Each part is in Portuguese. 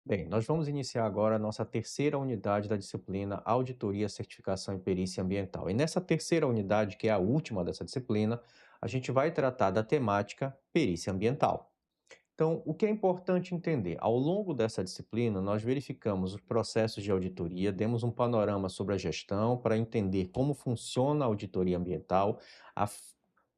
Bem, nós vamos iniciar agora a nossa terceira unidade da disciplina Auditoria, Certificação e Perícia Ambiental. E nessa terceira unidade, que é a última dessa disciplina, a gente vai tratar da temática perícia ambiental. Então, o que é importante entender? Ao longo dessa disciplina, nós verificamos os processos de auditoria, demos um panorama sobre a gestão para entender como funciona a auditoria ambiental, a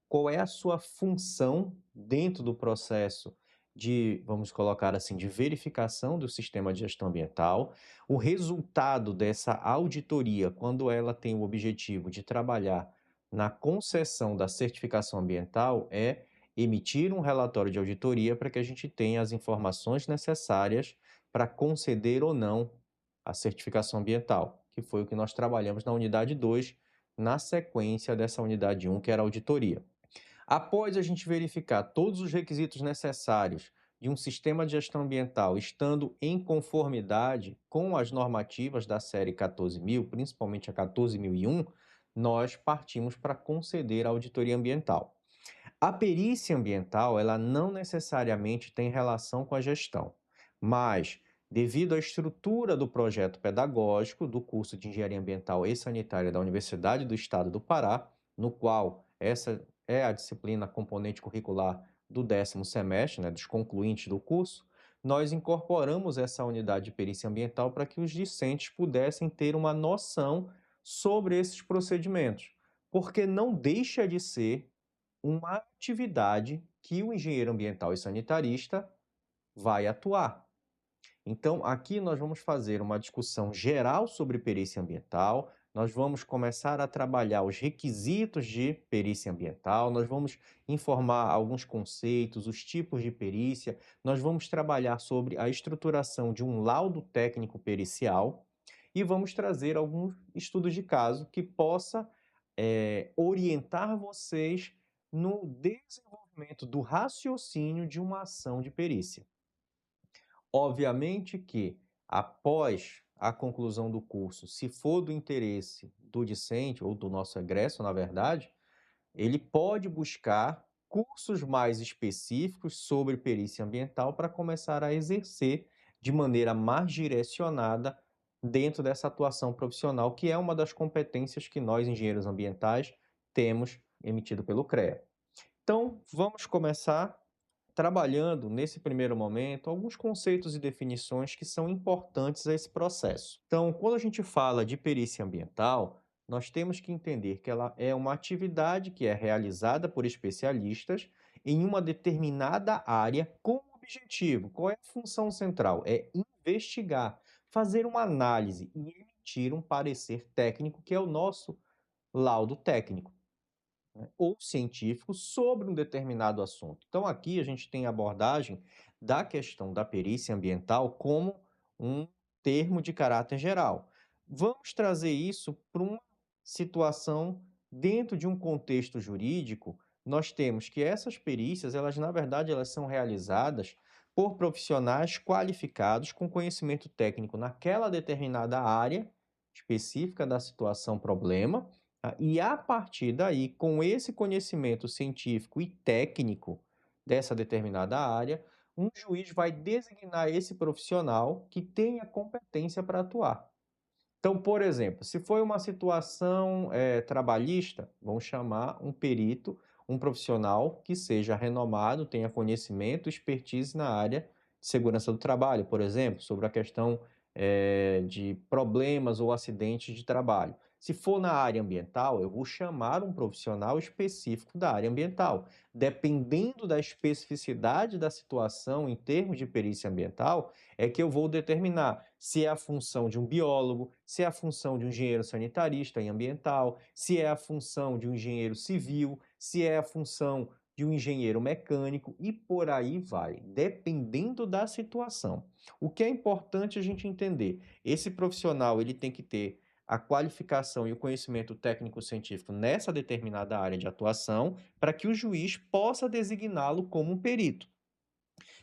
qual é a sua função dentro do processo de, vamos colocar assim, de verificação do sistema de gestão ambiental, o resultado dessa auditoria, quando ela tem o objetivo de trabalhar na concessão da certificação ambiental, é emitir um relatório de auditoria para que a gente tenha as informações necessárias para conceder ou não a certificação ambiental, que foi o que nós trabalhamos na unidade 2, na sequência dessa unidade 1, que era a auditoria. Após a gente verificar todos os requisitos necessários de um sistema de gestão ambiental estando em conformidade com as normativas da série 14.000, principalmente a 14.001, nós partimos para conceder a auditoria ambiental. A perícia ambiental, ela não necessariamente tem relação com a gestão, mas devido à estrutura do projeto pedagógico do curso de Engenharia Ambiental e Sanitária da Universidade do Estado do Pará, no qual essa é a disciplina componente curricular do 10º semestre, dos concluintes do curso, nós incorporamos essa unidade de perícia ambiental para que os discentes pudessem ter uma noção sobre esses procedimentos, porque não deixa de ser uma atividade que o engenheiro ambiental e sanitarista vai atuar. Então, aqui nós vamos fazer uma discussão geral sobre perícia ambiental, nós vamos começar a trabalhar os requisitos de perícia ambiental, nós vamos informar alguns conceitos, os tipos de perícia, nós vamos trabalhar sobre a estruturação de um laudo técnico pericial e vamos trazer alguns estudos de caso que possa orientar vocês no desenvolvimento do raciocínio de uma ação de perícia. Obviamente que, após a conclusão do curso, se for do interesse do discente, ou do nosso egresso, na verdade, ele pode buscar cursos mais específicos sobre perícia ambiental para começar a exercer de maneira mais direcionada dentro dessa atuação profissional, que é uma das competências que nós, engenheiros ambientais, temos emitido pelo CREA. Então, vamos começar trabalhando, nesse primeiro momento, alguns conceitos e definições que são importantes a esse processo. Então, quando a gente fala de perícia ambiental, nós temos que entender que ela é uma atividade que é realizada por especialistas em uma determinada área com um objetivo. Qual é a função central? É investigar, fazer uma análise e emitir um parecer técnico, que é o nosso laudo técnico, ou científico sobre um determinado assunto. Então, aqui a gente tem a abordagem da questão da perícia ambiental como um termo de caráter geral. Vamos trazer isso para uma situação dentro de um contexto jurídico. Nós temos que essas perícias, elas na verdade, elas são realizadas por profissionais qualificados com conhecimento técnico naquela determinada área específica da situação problema, tá? E a partir daí, com esse conhecimento científico e técnico dessa determinada área, um juiz vai designar esse profissional que tem a competência para atuar. Então, por exemplo, se foi uma situação trabalhista, vamos chamar um perito, um profissional que seja renomado, tenha conhecimento, expertise na área de segurança do trabalho, por exemplo, sobre a questão de problemas ou acidentes de trabalho. Se for na área ambiental, eu vou chamar um profissional específico da área ambiental. Dependendo da especificidade da situação em termos de perícia ambiental, é que eu vou determinar se é a função de um biólogo, se é a função de um engenheiro sanitarista e ambiental, se é a função de um engenheiro civil, se é a função de um engenheiro mecânico e por aí vai, dependendo da situação. O que é importante a gente entender, esse profissional ele tem que ter a qualificação e o conhecimento técnico-científico nessa determinada área de atuação para que o juiz possa designá-lo como um perito.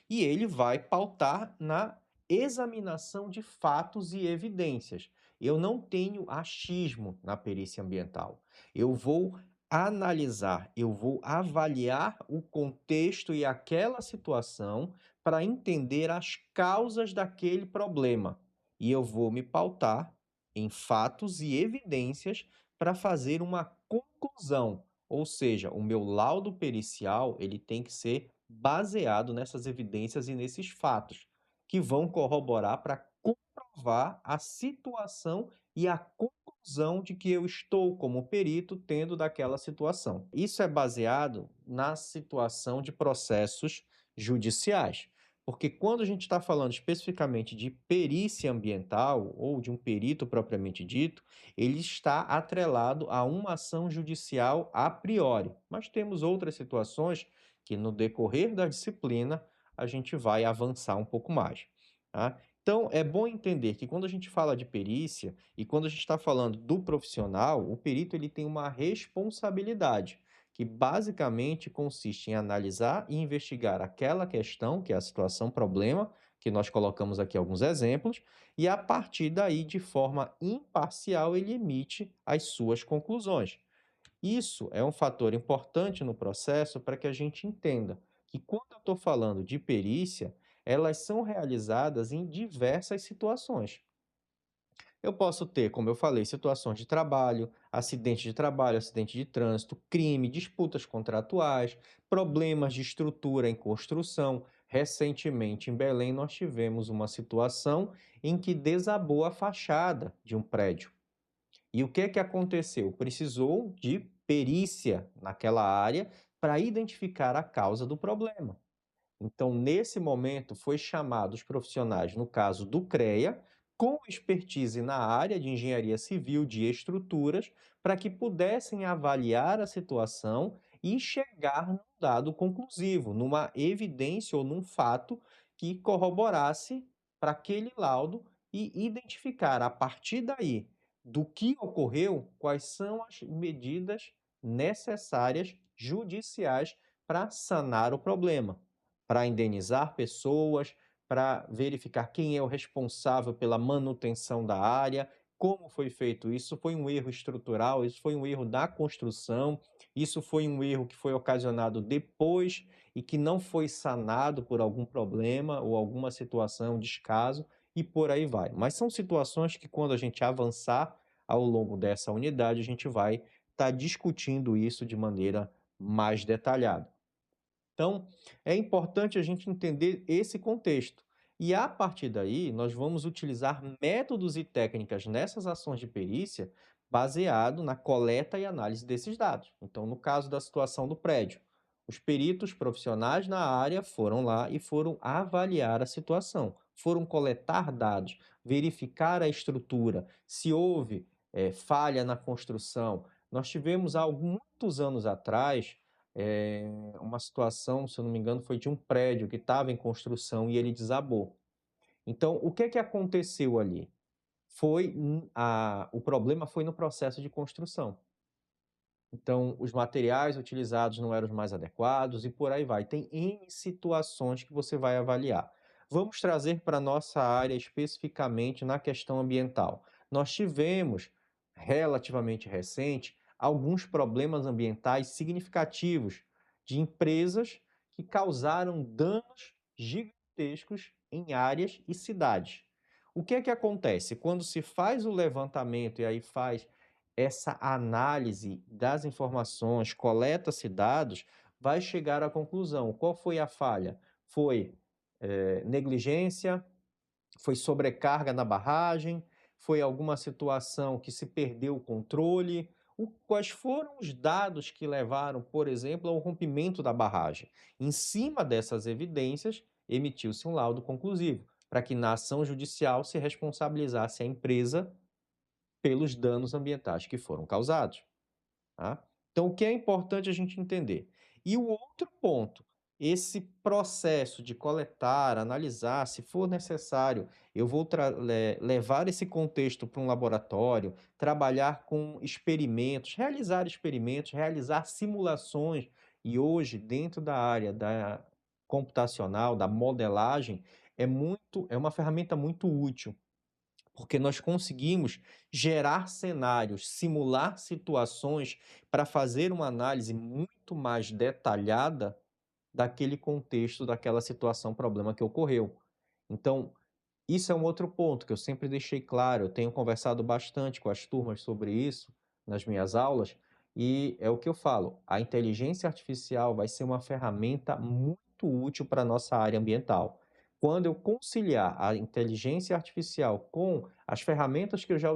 E ele vai pautar na examinação de fatos e evidências. Eu não tenho achismo na perícia ambiental. Eu vou analisar, eu vou avaliar o contexto e aquela situação para entender as causas daquele problema. E eu vou me pautar em fatos e evidências para fazer uma conclusão. Ou seja, o meu laudo pericial, ele tem que ser baseado nessas evidências e nesses fatos, que vão corroborar para comprovar a situação e a conclusão de que eu estou, como perito, tendo daquela situação. Isso é baseado na situação de processos judiciais. Porque quando a gente está falando especificamente de perícia ambiental ou de um perito propriamente dito, ele está atrelado a uma ação judicial a priori. Mas temos outras situações que, no decorrer da disciplina, a gente vai avançar um pouco mais. Tá? Então, é bom entender que quando a gente fala de perícia e quando a gente está falando do profissional, o perito ele tem uma responsabilidade, que basicamente consiste em analisar e investigar aquela questão, que é a situação problema, que nós colocamos aqui alguns exemplos, e a partir daí, de forma imparcial, ele emite as suas conclusões. Isso é um fator importante no processo para que a gente entenda que, quando eu estou falando de perícia, elas são realizadas em diversas situações. Eu posso ter, como eu falei, situações de trabalho, acidente de trânsito, crime, disputas contratuais, problemas de estrutura em construção. Recentemente, em Belém, nós tivemos uma situação em que desabou a fachada de um prédio. E o que aconteceu? Precisou de perícia naquela área para identificar a causa do problema. Então, nesse momento, foi chamado os profissionais, no caso do CREA, com expertise na área de engenharia civil de estruturas, para que pudessem avaliar a situação e chegar num dado conclusivo, numa evidência ou num fato que corroborasse para aquele laudo e identificar, a partir daí, do que ocorreu, quais são as medidas necessárias judiciais para sanar o problema, para indenizar pessoas, para verificar quem é o responsável pela manutenção da área, como foi feito isso. Foi um erro estrutural, isso foi um erro da construção, isso foi um erro que foi ocasionado depois e que não foi sanado por algum problema ou alguma situação, descaso, e por aí vai. Mas são situações que, quando a gente avançar ao longo dessa unidade, a gente vai estar discutindo isso de maneira mais detalhada. Então, é importante a gente entender esse contexto. E, a partir daí, nós vamos utilizar métodos e técnicas nessas ações de perícia baseado na coleta e análise desses dados. Então, no caso da situação do prédio, os peritos profissionais na área foram lá e foram avaliar a situação, foram coletar dados, verificar a estrutura, se houve falha na construção. Nós tivemos há muitos anos atrás uma situação, se eu não me engano, foi de um prédio que estava em construção e ele desabou. Então, o que aconteceu ali? O problema foi no processo de construção. Então, os materiais utilizados não eram os mais adequados e por aí vai. Tem N situações que você vai avaliar. Vamos trazer para a nossa área especificamente na questão ambiental. Nós tivemos, relativamente recente, alguns problemas ambientais significativos de empresas que causaram danos gigantescos em áreas e cidades. O que acontece? Quando se faz o levantamento e aí faz essa análise das informações, coleta-se dados, vai chegar à conclusão. Qual foi a falha? Foi negligência, foi sobrecarga na barragem, foi alguma situação que se perdeu o controle. Quais foram os dados que levaram, por exemplo, ao rompimento da barragem? Em cima dessas evidências, emitiu-se um laudo conclusivo, para que na ação judicial se responsabilizasse a empresa pelos danos ambientais que foram causados. Tá? Então, o que é importante a gente entender? E o outro ponto, esse processo de coletar, analisar, se for necessário, eu vou levar esse contexto para um laboratório, trabalhar com experimentos, realizar simulações. E hoje, dentro da área da computacional, da modelagem, é uma ferramenta muito útil, porque nós conseguimos gerar cenários, simular situações para fazer uma análise muito mais detalhada daquele contexto, daquela situação, problema que ocorreu. Então, isso é um outro ponto que eu sempre deixei claro, eu tenho conversado bastante com as turmas sobre isso nas minhas aulas, e é o que eu falo, a inteligência artificial vai ser uma ferramenta muito útil para a nossa área ambiental. Quando eu conciliar a inteligência artificial com as ferramentas que eu já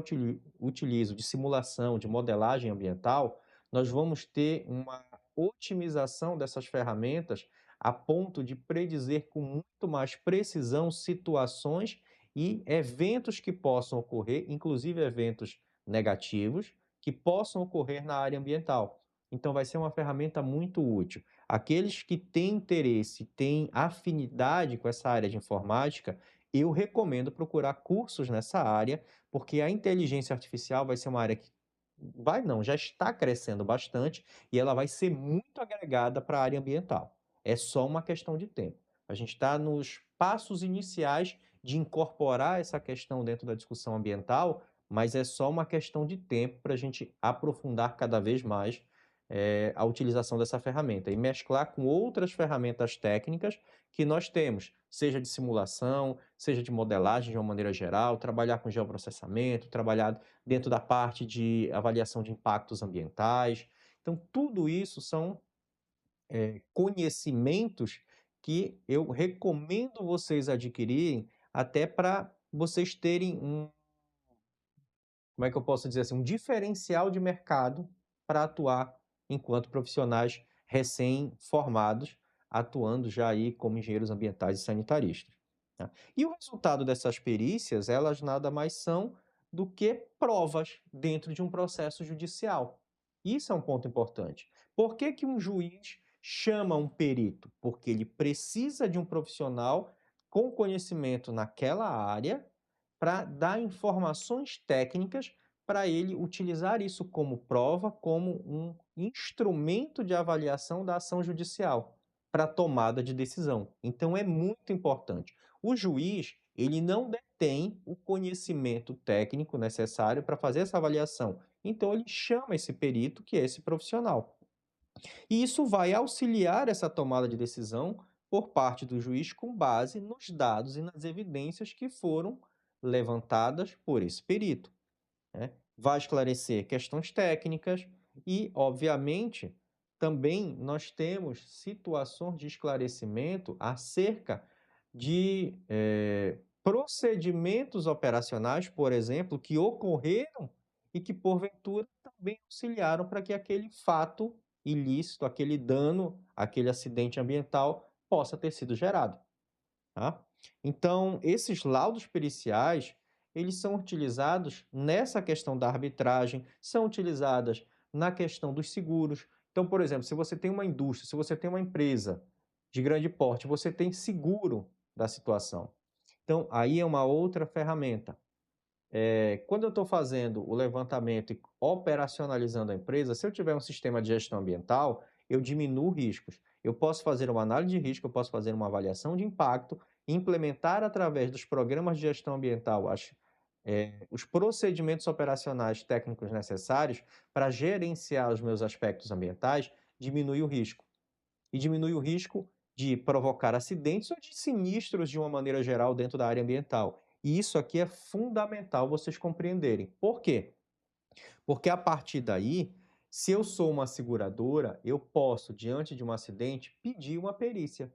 utilizo de simulação, de modelagem ambiental, nós vamos ter uma otimização dessas ferramentas a ponto de predizer com muito mais precisão situações e eventos que possam ocorrer, inclusive eventos negativos, que possam ocorrer na área ambiental. Então, vai ser uma ferramenta muito útil. Aqueles que têm interesse, têm afinidade com essa área de informática, eu recomendo procurar cursos nessa área, porque a inteligência artificial vai ser uma área que vai não, já está crescendo bastante e ela vai ser muito agregada para a área ambiental. É só uma questão de tempo. A gente está nos passos iniciais de incorporar essa questão dentro da discussão ambiental, mas é só uma questão de tempo para a gente aprofundar cada vez mais a utilização dessa ferramenta e mesclar com outras ferramentas técnicas que nós temos, seja de simulação, seja de modelagem de uma maneira geral, trabalhar com geoprocessamento, trabalhar dentro da parte de avaliação de impactos ambientais. Então, tudo isso são conhecimentos que eu recomendo vocês adquirirem, até para vocês terem como é que eu posso dizer assim, um diferencial de mercado para atuar enquanto profissionais recém-formados, atuando já aí como engenheiros ambientais e sanitaristas, tá? E o resultado dessas perícias, elas nada mais são do que provas dentro de um processo judicial. Isso é um ponto importante. Por que que um juiz chama um perito? Porque ele precisa de um profissional com conhecimento naquela área para dar informações técnicas para ele utilizar isso como prova, como um instrumento de avaliação da ação judicial para tomada de decisão. Então é muito importante. O juiz, ele não detém o conhecimento técnico necessário para fazer essa avaliação. Então ele chama esse perito, que é esse profissional. E isso vai auxiliar essa tomada de decisão por parte do juiz com base nos dados e nas evidências que foram levantadas por esse perito, né? Vai esclarecer questões técnicas e, obviamente, também nós temos situações de esclarecimento acerca de procedimentos operacionais, por exemplo, que ocorreram e que, porventura, também auxiliaram para que aquele fato ilícito, aquele dano, aquele acidente ambiental possa ter sido gerado, tá? Então, esses laudos periciais, eles são utilizados nessa questão da arbitragem, são utilizadas na questão dos seguros. Então, por exemplo, se você tem uma indústria, se você tem uma empresa de grande porte, você tem seguro da situação. Então, aí é uma outra ferramenta. Quando eu estou fazendo o levantamento e operacionalizando a empresa, se eu tiver um sistema de gestão ambiental, eu diminuo riscos. Eu posso fazer uma análise de risco, eu posso fazer uma avaliação de impacto, implementar através dos programas de gestão ambiental os procedimentos operacionais técnicos necessários para gerenciar os meus aspectos ambientais, diminui o risco. E diminui o risco de provocar acidentes ou de sinistros de uma maneira geral dentro da área ambiental. E isso aqui é fundamental vocês compreenderem. Por quê? Porque a partir daí, se eu sou uma seguradora, eu posso, diante de um acidente, pedir uma perícia.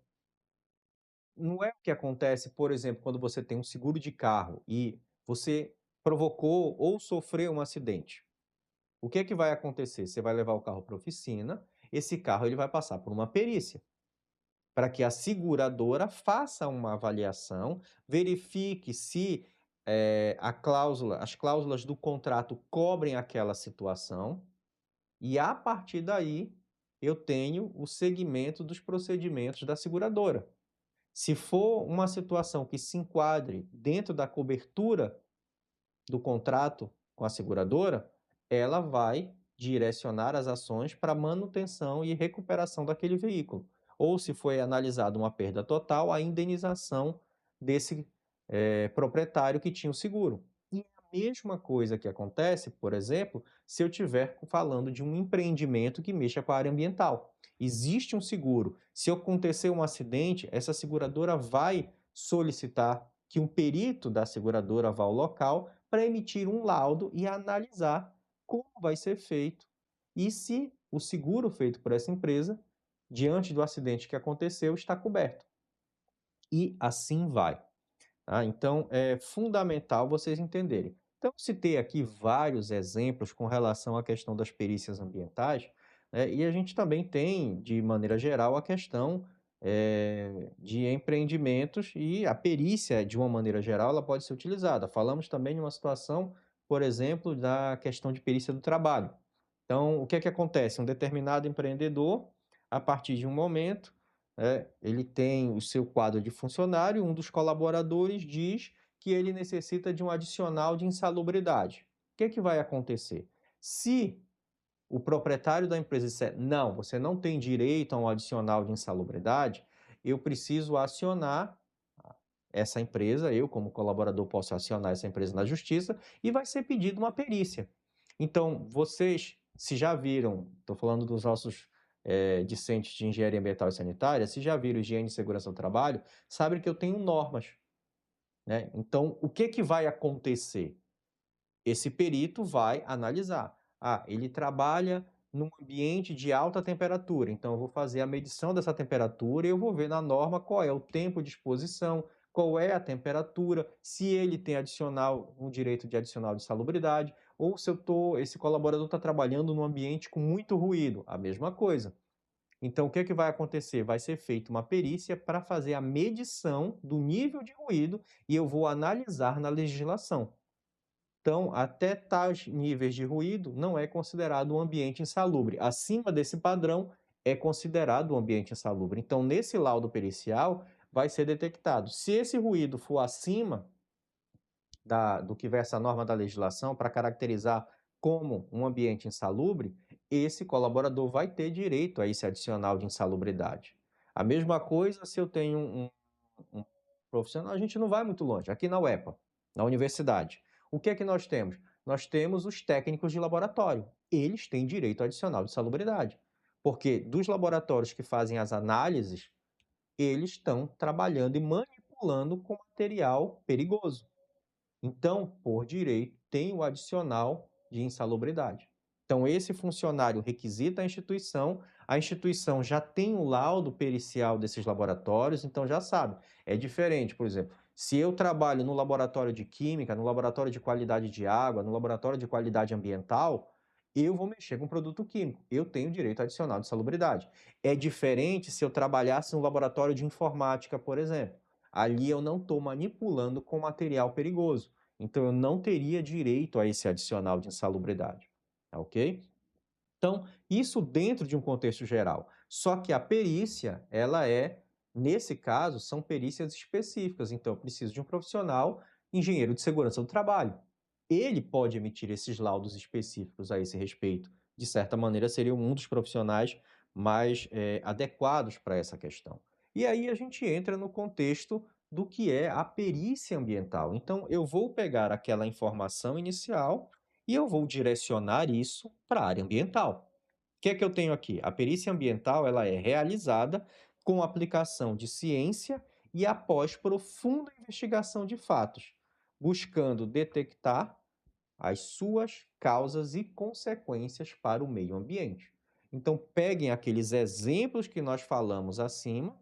Não é o que acontece, por exemplo, quando você tem um seguro de carro e você provocou ou sofreu um acidente. O que é que vai acontecer? Você vai levar o carro para a oficina, esse carro ele vai passar por uma perícia, para que a seguradora faça uma avaliação, verifique se as cláusulas do contrato cobrem aquela situação, e a partir daí eu tenho o segmento dos procedimentos da seguradora. Se for uma situação que se enquadre dentro da cobertura do contrato com a seguradora, ela vai direcionar as ações para manutenção e recuperação daquele veículo. Ou, se foi analisada uma perda total, a indenização desse proprietário que tinha o seguro. E mesma coisa que acontece, por exemplo, se eu estiver falando de um empreendimento que mexa com a área ambiental. Existe um seguro. Se acontecer um acidente, essa seguradora vai solicitar que um perito da seguradora vá ao local para emitir um laudo e analisar como vai ser feito e se o seguro feito por essa empresa, diante do acidente que aconteceu, está coberto. E assim vai. Tá? Então, é fundamental vocês entenderem. Então, citei aqui vários exemplos com relação à questão das perícias ambientais, né? E a gente também tem, de maneira geral, a questão de empreendimentos e a perícia, de uma maneira geral, ela pode ser utilizada. Falamos também de uma situação, por exemplo, da questão de perícia do trabalho. Então, o que é que acontece? Um determinado empreendedor, a partir de um momento, ele tem o seu quadro de funcionário, um dos colaboradores diz que ele necessita de um adicional de insalubridade. O que é que vai acontecer? Se o proprietário da empresa disser, não, você não tem direito a um adicional de insalubridade, eu preciso acionar essa empresa, eu como colaborador posso acionar essa empresa na justiça e vai ser pedido uma perícia. Então, vocês, se já viram, estou falando dos nossos discentes de engenharia ambiental e sanitária, se já viram higiene e segurança do trabalho, sabem que eu tenho normas, né? Então, o que vai acontecer? Esse perito vai analisar. Ah, ele trabalha num ambiente de alta temperatura, então eu vou fazer a medição dessa temperatura e eu vou ver na norma qual é o tempo de exposição, qual é a temperatura, se ele tem um direito de adicional de salubridade, ou se esse colaborador está trabalhando num ambiente com muito ruído, a mesma coisa. Então, o que vai acontecer? Vai ser feita uma perícia para fazer a medição do nível de ruído e eu vou analisar na legislação. Então, até tais níveis de ruído não é considerado um ambiente insalubre. Acima desse padrão é considerado um ambiente insalubre. Então, nesse laudo pericial, vai ser detectado. Se esse ruído for acima do que versa a norma da legislação para caracterizar como um ambiente insalubre, esse colaborador vai ter direito a esse adicional de insalubridade. A mesma coisa se eu tenho um profissional, a gente não vai muito longe, aqui na UEPA, na universidade. O que é que nós temos? Nós temos os técnicos de laboratório. Eles têm direito adicional de salubridade, porque dos laboratórios que fazem as análises, eles estão trabalhando e manipulando com material perigoso. Então, por direito, tem o adicional de insalubridade. Então, esse funcionário requisita a instituição já tem o laudo pericial desses laboratórios, então já sabe. É diferente, por exemplo, se eu trabalho no laboratório de química, no laboratório de qualidade de água, no laboratório de qualidade ambiental, eu vou mexer com produto químico. Eu tenho direito adicional de salubridade. É diferente se eu trabalhasse no laboratório de informática, por exemplo. Ali eu não estou manipulando com material perigoso. Então, eu não teria direito a esse adicional de insalubridade, tá ok? Então, isso dentro de um contexto geral. Só que a perícia, nesse caso, são perícias específicas. Então, eu preciso de um profissional, engenheiro de segurança do trabalho. Ele pode emitir esses laudos específicos a esse respeito. De certa maneira, seria um dos profissionais mais adequados para essa questão. E aí a gente entra no contexto do que é a perícia ambiental. Então, eu vou pegar aquela informação inicial e eu vou direcionar isso para a área ambiental. O que é que eu tenho aqui? A perícia ambiental ela é realizada com aplicação de ciência e após profunda investigação de fatos, buscando detectar as suas causas e consequências para o meio ambiente. Então, peguem aqueles exemplos que nós falamos acima,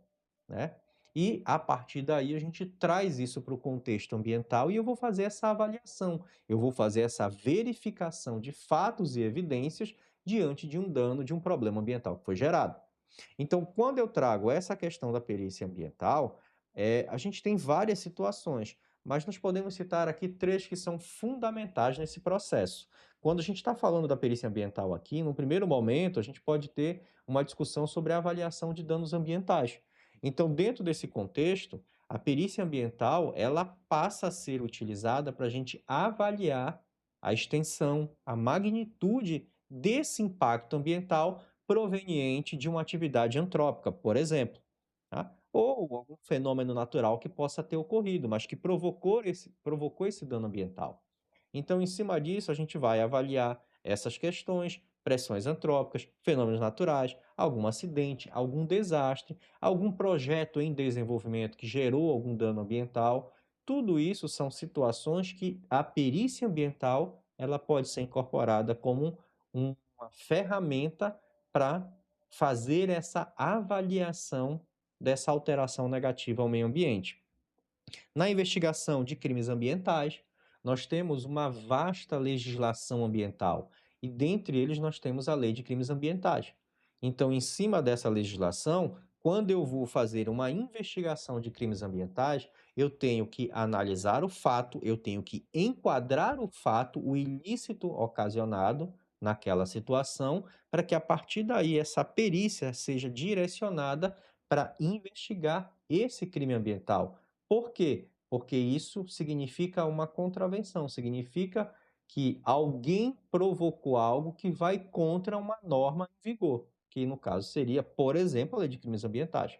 né? E a partir daí a gente traz isso para o contexto ambiental e eu vou fazer essa avaliação, eu vou fazer essa verificação de fatos e evidências diante de um dano, de um problema ambiental que foi gerado. Então, quando eu trago essa questão da perícia ambiental, a gente tem várias situações, mas nós podemos citar aqui três que são fundamentais nesse processo. Quando a gente está falando da perícia ambiental aqui, no primeiro momento, a gente pode ter uma discussão sobre a avaliação de danos ambientais. Então, dentro desse contexto, a perícia ambiental ela passa a ser utilizada para a gente avaliar a extensão, a magnitude desse impacto ambiental proveniente de uma atividade antrópica, por exemplo, tá? Ou algum fenômeno natural que possa ter ocorrido, mas que provocou esse dano ambiental. Então, em cima disso, a gente vai avaliar essas questões, pressões antrópicas, fenômenos naturais, algum acidente, algum desastre, algum projeto em desenvolvimento que gerou algum dano ambiental. Tudo isso são situações que a perícia ambiental ela pode ser incorporada como uma ferramenta para fazer essa avaliação dessa alteração negativa ao meio ambiente. Na investigação de crimes ambientais, nós temos uma vasta legislação ambiental e, dentre eles, nós temos a Lei de Crimes Ambientais. Então, em cima dessa legislação, quando eu vou fazer uma investigação de crimes ambientais, eu tenho que analisar o fato, eu tenho que enquadrar o fato, o ilícito ocasionado naquela situação, para que a partir daí essa perícia seja direcionada para investigar esse crime ambiental. Por quê? Porque isso significa uma contravenção, significa que alguém provocou algo que vai contra uma norma em vigor, que no caso seria, por exemplo, a Lei de Crimes Ambientais.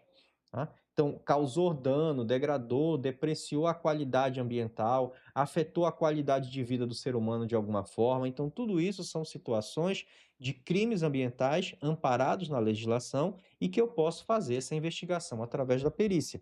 Tá? Então, causou dano, degradou, depreciou a qualidade ambiental, afetou a qualidade de vida do ser humano de alguma forma. Então, tudo isso são situações de crimes ambientais amparados na legislação e que eu posso fazer essa investigação através da perícia.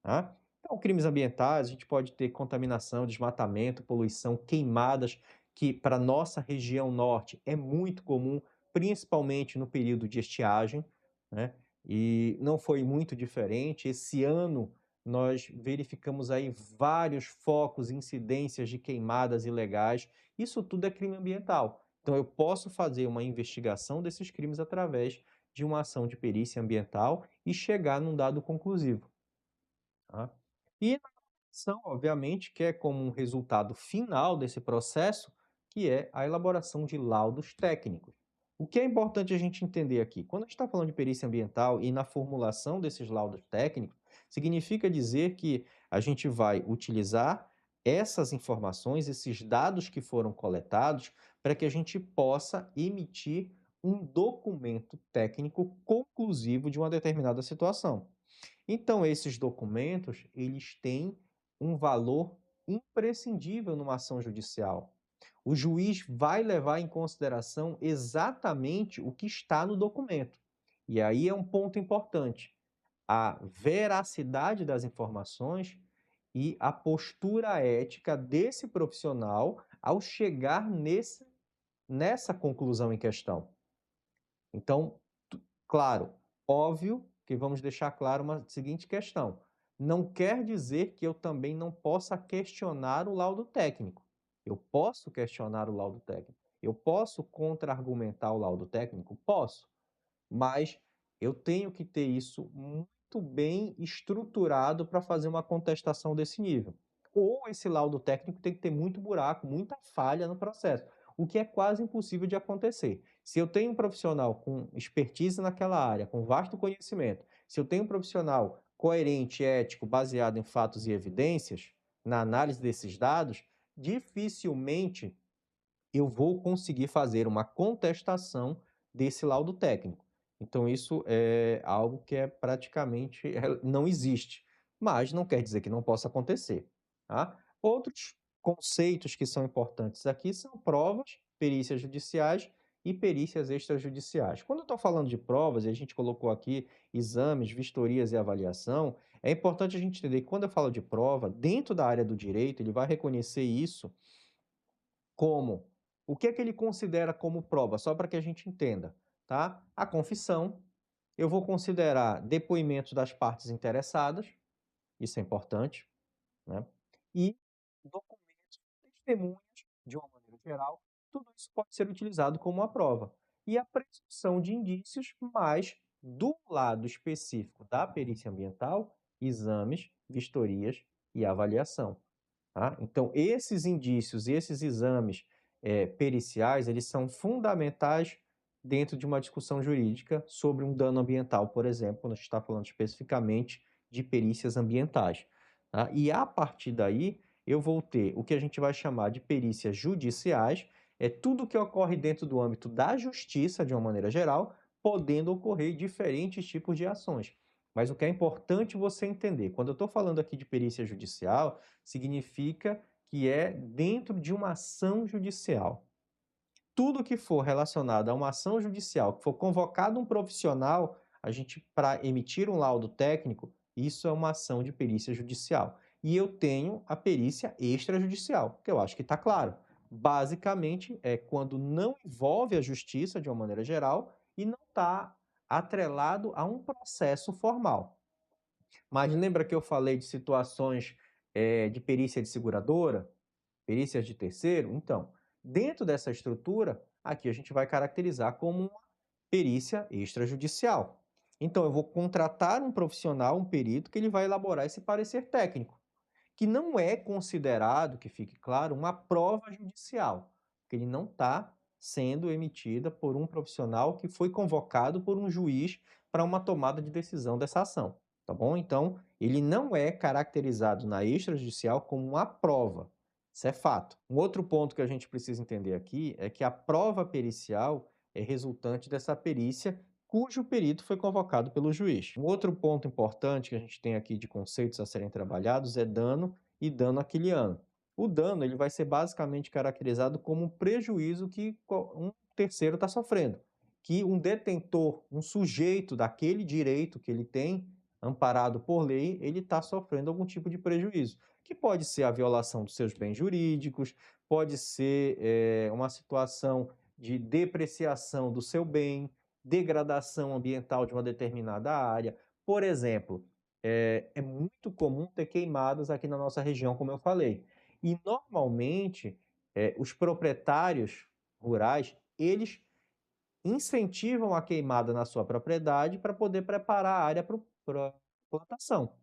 Tá? Então, crimes ambientais, a gente pode ter contaminação, desmatamento, poluição, queimadas, que para nossa região norte é muito comum, principalmente no período de estiagem, né? E não foi muito diferente. Esse ano nós verificamos aí vários focos, incidências de queimadas ilegais. Isso tudo é crime ambiental. Então eu posso fazer uma investigação desses crimes através de uma ação de perícia ambiental e chegar num dado conclusivo. Tá? E na elaboração, obviamente, que é como um resultado final desse processo, que é a elaboração de laudos técnicos. O que é importante a gente entender aqui? Quando a gente está falando de perícia ambiental e na formulação desses laudos técnicos, significa dizer que a gente vai utilizar essas informações, esses dados que foram coletados, para que a gente possa emitir um documento técnico conclusivo de uma determinada situação. Então, esses documentos, eles têm um valor imprescindível numa ação judicial. O juiz vai levar em consideração exatamente o que está no documento. E aí é um ponto importante: a veracidade das informações e a postura ética desse profissional ao chegar nessa conclusão em questão. Então, claro, óbvio que vamos deixar claro uma seguinte questão: não quer dizer que eu também não possa questionar o laudo técnico. Eu posso questionar o laudo técnico. Eu posso contra-argumentar o laudo técnico? Posso, mas eu tenho que ter isso muito bem estruturado para fazer uma contestação desse nível. Ou esse laudo técnico tem que ter muito buraco, muita falha no processo, o que é quase impossível de acontecer. Se eu tenho um profissional com expertise naquela área, com vasto conhecimento, se eu tenho um profissional coerente, ético, baseado em fatos e evidências, na análise desses dados, dificilmente eu vou conseguir fazer uma contestação desse laudo técnico. Então, isso é algo que é praticamente não existe, mas não quer dizer que não possa acontecer. Tá? Outros conceitos que são importantes aqui são provas, perícias judiciais e perícias extrajudiciais. Quando eu estou falando de provas, e a gente colocou aqui exames, vistorias e avaliação, é importante a gente entender que quando eu falo de prova, dentro da área do direito, ele vai reconhecer isso como? O que é que ele considera como prova? Só para que a gente entenda, tá? A confissão, eu vou considerar depoimentos das partes interessadas, isso é importante, né? E documentos, testemunhas, de uma maneira geral, tudo isso pode ser utilizado como uma prova. E a presunção de indícios, mas do lado específico da perícia ambiental, exames, vistorias e avaliação. Tá? Então, esses indícios e esses exames periciais, eles são fundamentais dentro de uma discussão jurídica sobre um dano ambiental, por exemplo, quando a gente está falando especificamente de perícias ambientais. Tá? E a partir daí, eu vou ter o que a gente vai chamar de perícias judiciais, é tudo que ocorre dentro do âmbito da justiça, de uma maneira geral, podendo ocorrer diferentes tipos de ações. Mas o que é importante você entender, quando eu estou falando aqui de perícia judicial, significa que é dentro de uma ação judicial. Tudo que for relacionado a uma ação judicial, que for convocado um profissional, a gente, para emitir um laudo técnico, isso é uma ação de perícia judicial. E eu tenho a perícia extrajudicial, que eu acho que está claro. Basicamente, é quando não envolve a justiça de uma maneira geral e não está atrelado a um processo formal. Mas lembra que eu falei de situações de perícia de seguradora, perícias de terceiro? Então, dentro dessa estrutura, aqui a gente vai caracterizar como uma perícia extrajudicial. Então, eu vou contratar um profissional, um perito, que ele vai elaborar esse parecer técnico, que não é considerado, que fique claro, uma prova judicial, porque ele não está sendo emitida por um profissional que foi convocado por um juiz para uma tomada de decisão dessa ação, tá bom? Então, ele não é caracterizado na extrajudicial como uma prova. Isso é fato. Um outro ponto que a gente precisa entender aqui é que a prova pericial é resultante dessa perícia cujo perito foi convocado pelo juiz. Um outro ponto importante que a gente tem aqui de conceitos a serem trabalhados é dano e dano aquiliano. O dano ele vai ser basicamente caracterizado como um prejuízo que um terceiro está sofrendo, que um detentor, um sujeito daquele direito que ele tem, amparado por lei, ele está sofrendo algum tipo de prejuízo, que pode ser a violação dos seus bens jurídicos, pode ser uma situação de depreciação do seu bem, degradação ambiental de uma determinada área. Por exemplo, é muito comum ter queimadas aqui na nossa região, como eu falei. E, normalmente, os proprietários rurais, eles incentivam a queimada na sua propriedade para poder preparar a área para plantação.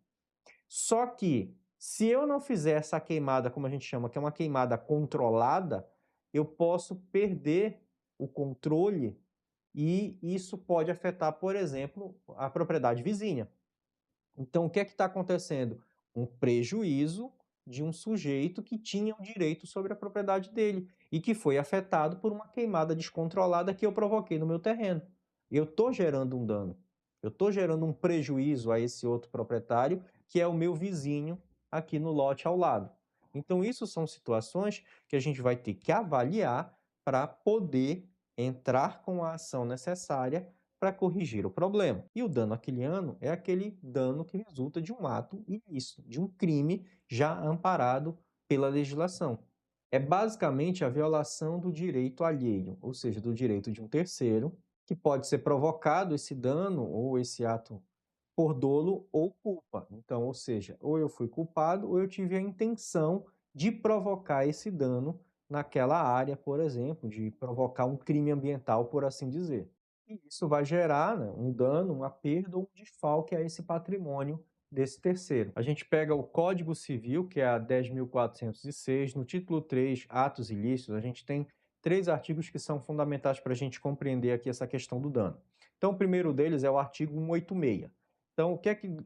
Só que, se eu não fizer essa queimada, como a gente chama, que é uma queimada controlada, eu posso perder o controle e isso pode afetar, por exemplo, a propriedade vizinha. Então, o que é que está acontecendo? Um prejuízo de um sujeito que tinha um direito sobre a propriedade dele e que foi afetado por uma queimada descontrolada que eu provoquei no meu terreno. Eu estou gerando um dano, eu estou gerando um prejuízo a esse outro proprietário, que é o meu vizinho aqui no lote ao lado. Então, isso são situações que a gente vai ter que avaliar para poder entrar com a ação necessária para corrigir o problema. E o dano aquiliano é aquele dano que resulta de um ato ilícito, de um crime já amparado pela legislação. É basicamente a violação do direito alheio, ou seja, do direito de um terceiro, que pode ser provocado esse dano ou esse ato por dolo ou culpa. Então, ou seja, ou eu fui culpado ou eu tive a intenção de provocar esse dano naquela área, por exemplo, de provocar um crime ambiental, por assim dizer. E isso vai gerar, né, um dano, uma perda ou um desfalque a esse patrimônio desse terceiro. A gente pega o Código Civil, que é a 10.406, no título 3, atos ilícitos, a gente tem 3 artigos que são fundamentais para a gente compreender aqui essa questão do dano. Então, o primeiro deles é o artigo 186. Então,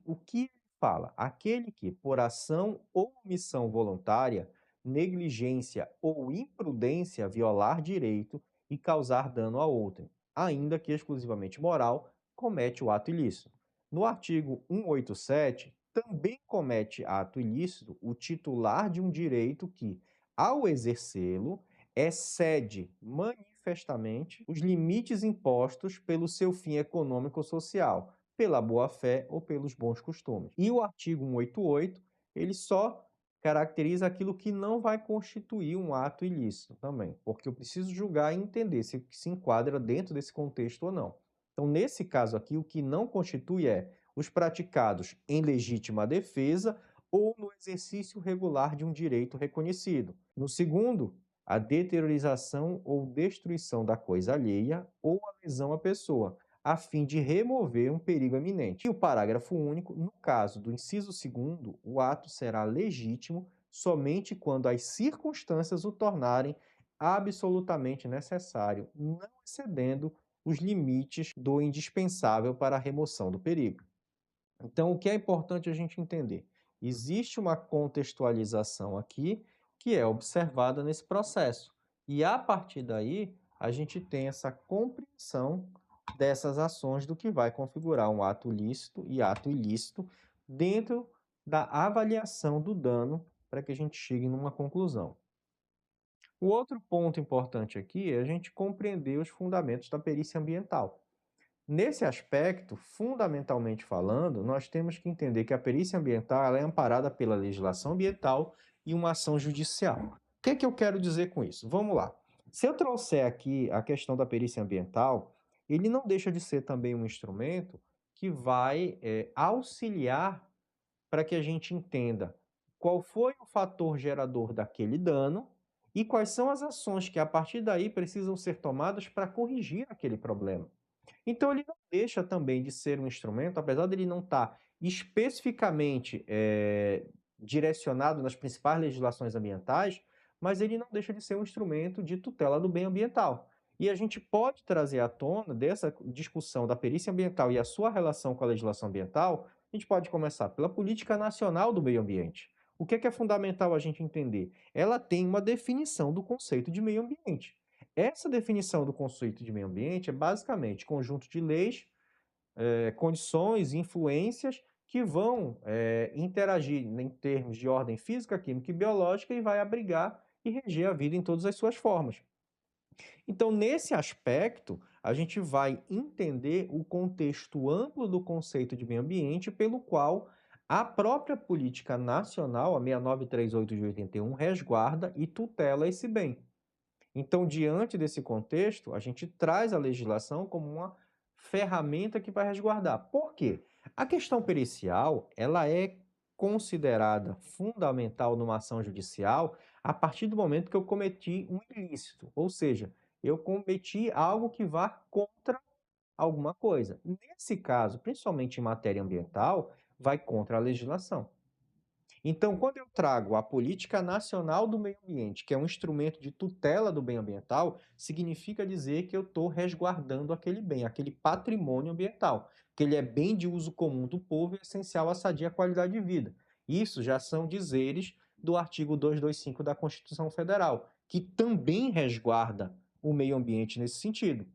o que fala? Aquele que, por ação ou omissão voluntária, negligência ou imprudência, violar direito e causar dano a outrem, ainda que exclusivamente moral, comete o ato ilícito. No artigo 187, também comete ato ilícito o titular de um direito que, ao exercê-lo, excede manifestamente os limites impostos pelo seu fim econômico ou social, pela boa-fé ou pelos bons costumes. E o artigo 188, ele só caracteriza aquilo que não vai constituir um ato ilícito também, porque eu preciso julgar e entender se se enquadra dentro desse contexto ou não. Então, nesse caso aqui, o que não constitui é os praticados em legítima defesa ou no exercício regular de um direito reconhecido. No segundo, a deteriorização ou destruição da coisa alheia ou a lesão à pessoa, a fim de remover um perigo iminente. E o parágrafo único, no caso do inciso 2º, o ato será legítimo somente quando as circunstâncias o tornarem absolutamente necessário, não excedendo os limites do indispensável para a remoção do perigo. Então, o que é importante a gente entender? Existe uma contextualização aqui que é observada nesse processo. E a partir daí, a gente tem essa compreensão dessas ações do que vai configurar um ato lícito e ato ilícito dentro da avaliação do dano para que a gente chegue numa conclusão. O outro ponto importante aqui é a gente compreender os fundamentos da perícia ambiental. Nesse aspecto, fundamentalmente falando, nós temos que entender que a perícia ambiental ela é amparada pela legislação ambiental e uma ação judicial. O que é que eu quero dizer com isso? Vamos lá. Se eu trouxer aqui a questão da perícia ambiental, ele não deixa de ser também um instrumento que vai auxiliar para que a gente entenda qual foi o fator gerador daquele dano e quais são as ações que a partir daí precisam ser tomadas para corrigir aquele problema. Então, ele não deixa também de ser um instrumento, apesar de ele não estar especificamente direcionado nas principais legislações ambientais, mas ele não deixa de ser um instrumento de tutela do bem ambiental. E a gente pode trazer à tona dessa discussão da perícia ambiental e a sua relação com a legislação ambiental, a gente pode começar pela Política Nacional do Meio Ambiente. O que é fundamental a gente entender? Ela tem uma definição do conceito de meio ambiente. Essa definição do conceito de meio ambiente é basicamente conjunto de leis, condições, influências que vão interagir em termos de ordem física, química e biológica e vai abrigar e reger a vida em todas as suas formas. Então, nesse aspecto, a gente vai entender o contexto amplo do conceito de meio ambiente pelo qual a própria política nacional, a 6938 de 81, resguarda e tutela esse bem. Então, diante desse contexto, a gente traz a legislação como uma ferramenta que vai resguardar. Por quê? A questão pericial, ela é considerada fundamental numa ação judicial a partir do momento que eu cometi um ilícito, ou seja, eu cometi algo que vá contra alguma coisa. Nesse caso, principalmente em matéria ambiental, vai contra a legislação. Então, quando eu trago a Política Nacional do Meio Ambiente, que é um instrumento de tutela do bem ambiental, significa dizer que eu estou resguardando aquele bem, aquele patrimônio ambiental, que ele é bem de uso comum do povo e essencial à sadia qualidade de vida. Isso já são dizeres do artigo 225 da Constituição Federal, que também resguarda o meio ambiente nesse sentido,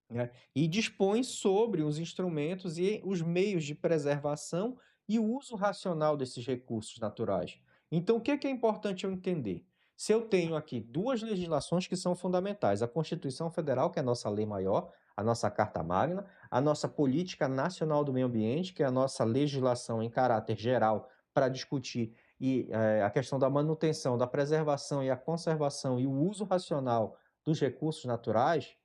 né? E dispõe sobre os instrumentos e os meios de preservação e o uso racional desses recursos naturais. Então, o que é importante eu entender? Se eu tenho aqui duas legislações que são fundamentais, a Constituição Federal, que é a nossa lei maior, a nossa Carta Magna, a nossa Política Nacional do Meio Ambiente, que é a nossa legislação em caráter geral para discutir a questão da manutenção, da preservação e a conservação e o uso racional dos recursos naturais,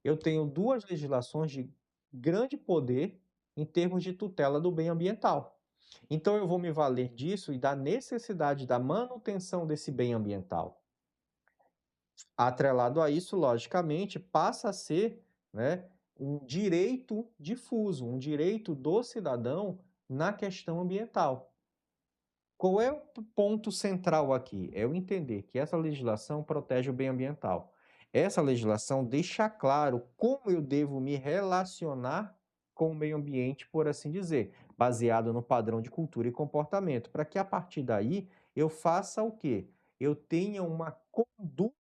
eu tenho duas legislações de grande poder em termos de tutela do bem ambiental. Então, eu vou me valer disso e da necessidade da manutenção desse bem ambiental. Atrelado a isso, logicamente, passa a ser, né, um direito difuso, um direito do cidadão na questão ambiental. Qual é o ponto central aqui? É eu entender que essa legislação protege o bem ambiental. Essa legislação deixa claro como eu devo me relacionar com o meio ambiente, por assim dizer, baseado no padrão de cultura e comportamento, para que a partir daí eu faça o quê? Eu tenha uma conduta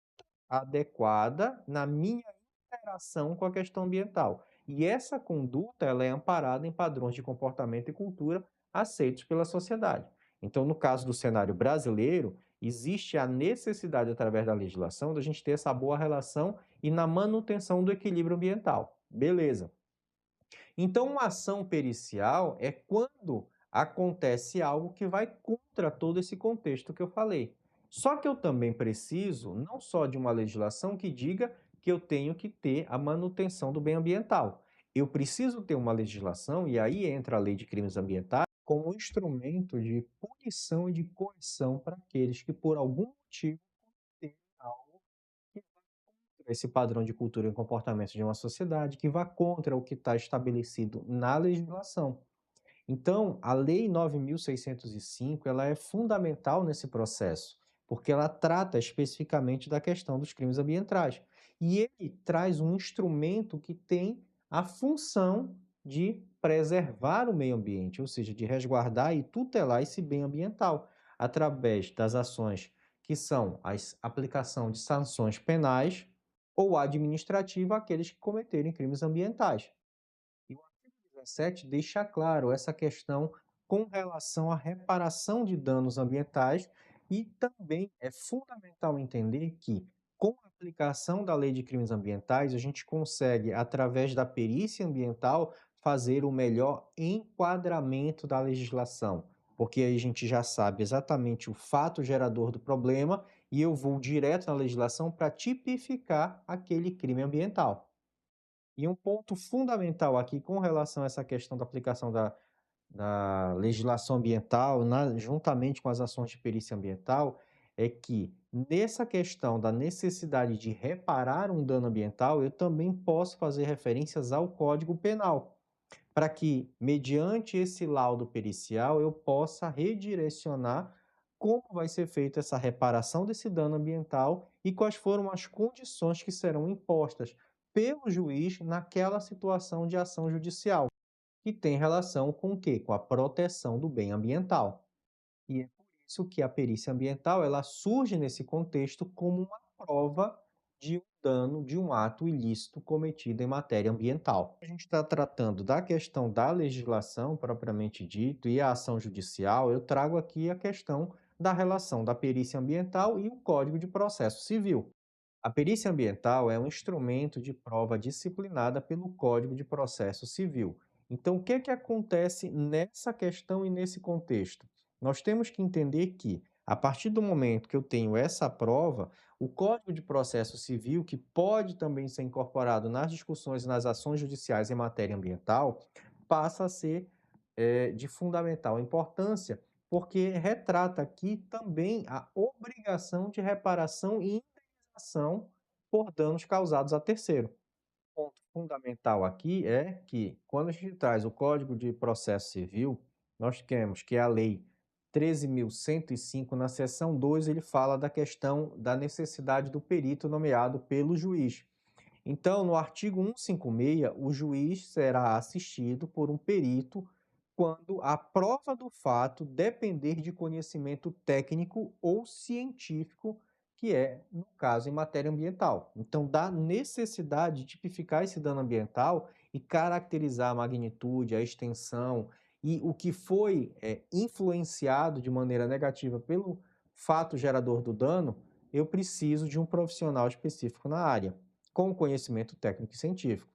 adequada na minha interação com a questão ambiental. E essa conduta ela é amparada em padrões de comportamento e cultura aceitos pela sociedade. Então, no caso do cenário brasileiro, existe a necessidade, através da legislação, da gente ter essa boa relação e na manutenção do equilíbrio ambiental. Beleza. Então, uma ação pericial é quando acontece algo que vai contra todo esse contexto que eu falei. Só que eu também preciso não só de uma legislação que diga que eu tenho que ter a manutenção do bem ambiental. Eu preciso ter uma legislação, e aí entra a Lei de Crimes Ambientais, como um instrumento de punição e de coerção para aqueles que, por algum motivo, cometerem algo que vá contra esse padrão de cultura e comportamento de uma sociedade, que vá contra o que está estabelecido na legislação. Então, a Lei 9.605 ela é fundamental nesse processo, porque ela trata especificamente da questão dos crimes ambientais. E ele traz um instrumento que tem a função de preservar o meio ambiente, ou seja, de resguardar e tutelar esse bem ambiental, através das ações que são a aplicação de sanções penais ou administrativa àqueles que cometerem crimes ambientais. E o artigo 17 deixa claro essa questão com relação à reparação de danos ambientais E também é fundamental entender que, com a aplicação da Lei de Crimes Ambientais, a gente consegue, através da perícia ambiental, fazer o melhor enquadramento da legislação, porque aí a gente já sabe exatamente o fato gerador do problema e eu vou direto na legislação para tipificar aquele crime ambiental. E um ponto fundamental aqui com relação a essa questão da aplicação da legislação ambiental, juntamente com as ações de perícia ambiental, é que nessa questão da necessidade de reparar um dano ambiental, eu também posso fazer referências ao Código Penal, para que, mediante esse laudo pericial, eu possa redirecionar como vai ser feita essa reparação desse dano ambiental e quais foram as condições que serão impostas pelo juiz naquela situação de ação judicial que tem relação com o quê? Com a proteção do bem ambiental. E é por isso que a perícia ambiental ela surge nesse contexto como uma prova de um dano, de um ato ilícito cometido em matéria ambiental. A gente está tratando da questão da legislação propriamente dito e a ação judicial, eu trago aqui a questão da relação da perícia ambiental e o Código de Processo Civil. A perícia ambiental é um instrumento de prova disciplinada pelo Código de Processo Civil. Então, o que é que acontece nessa questão e nesse contexto? Nós temos que entender que, a partir do momento que eu tenho essa prova, o Código de Processo Civil, que pode também ser incorporado nas discussões e nas ações judiciais em matéria ambiental, passa a ser de fundamental importância, porque retrata aqui também a obrigação de reparação e ação por danos causados a terceiro. O ponto fundamental aqui é que, quando a gente traz o Código de Processo Civil, nós temos que a Lei 13.105, na seção 2, ele fala da questão da necessidade do perito nomeado pelo juiz. Então, no artigo 156, o juiz será assistido por um perito quando a prova do fato depender de conhecimento técnico ou científico, que é, no caso, em matéria ambiental. Então, da necessidade de tipificar esse dano ambiental e caracterizar a magnitude, a extensão e o que foi influenciado de maneira negativa pelo fato gerador do dano, eu preciso de um profissional específico na área com conhecimento técnico e científico.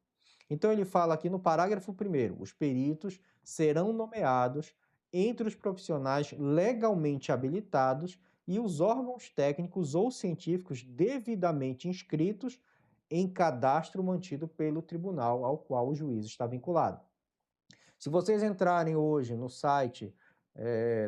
Então, ele fala aqui no parágrafo 1º, os peritos serão nomeados entre os profissionais legalmente habilitados e os órgãos técnicos ou científicos devidamente inscritos em cadastro mantido pelo tribunal ao qual o juiz está vinculado. Se vocês entrarem hoje no site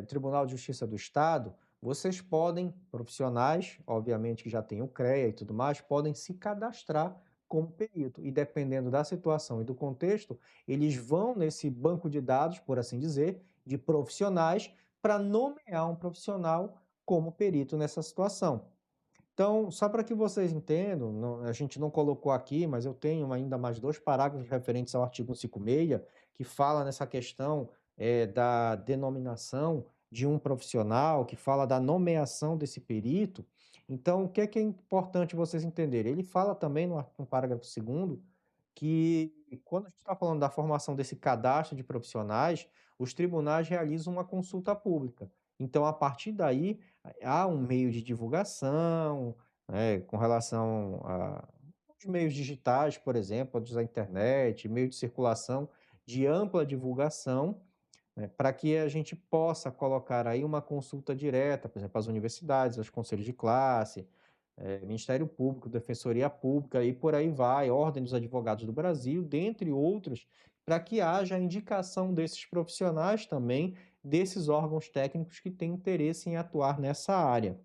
Tribunal de Justiça do Estado, vocês podem, profissionais, obviamente que já têm o CREA e tudo mais, podem se cadastrar como perito. E dependendo da situação e do contexto, eles vão nesse banco de dados, por assim dizer, de profissionais, para nomear um profissional como perito nessa situação. Então, só para que vocês entendam, a gente não colocou aqui, mas eu tenho ainda mais 2 parágrafos referentes ao artigo 156, que fala nessa questão da denominação de um profissional, que fala da nomeação desse perito. Então, o que é importante vocês entenderem? Ele fala também no parágrafo 2º que, quando a gente está falando da formação desse cadastro de profissionais, os tribunais realizam uma consulta pública. Então, a partir daí, há um meio de divulgação, né, com relação aos meios digitais, por exemplo, a internet, meio de circulação de ampla divulgação, né, para que a gente possa colocar aí uma consulta direta, por exemplo, às universidades, aos conselhos de classe, Ministério Público, Defensoria Pública e por aí vai, Ordem dos Advogados do Brasil, dentre outros, para que haja a indicação desses profissionais também, desses órgãos técnicos que têm interesse em atuar nessa área.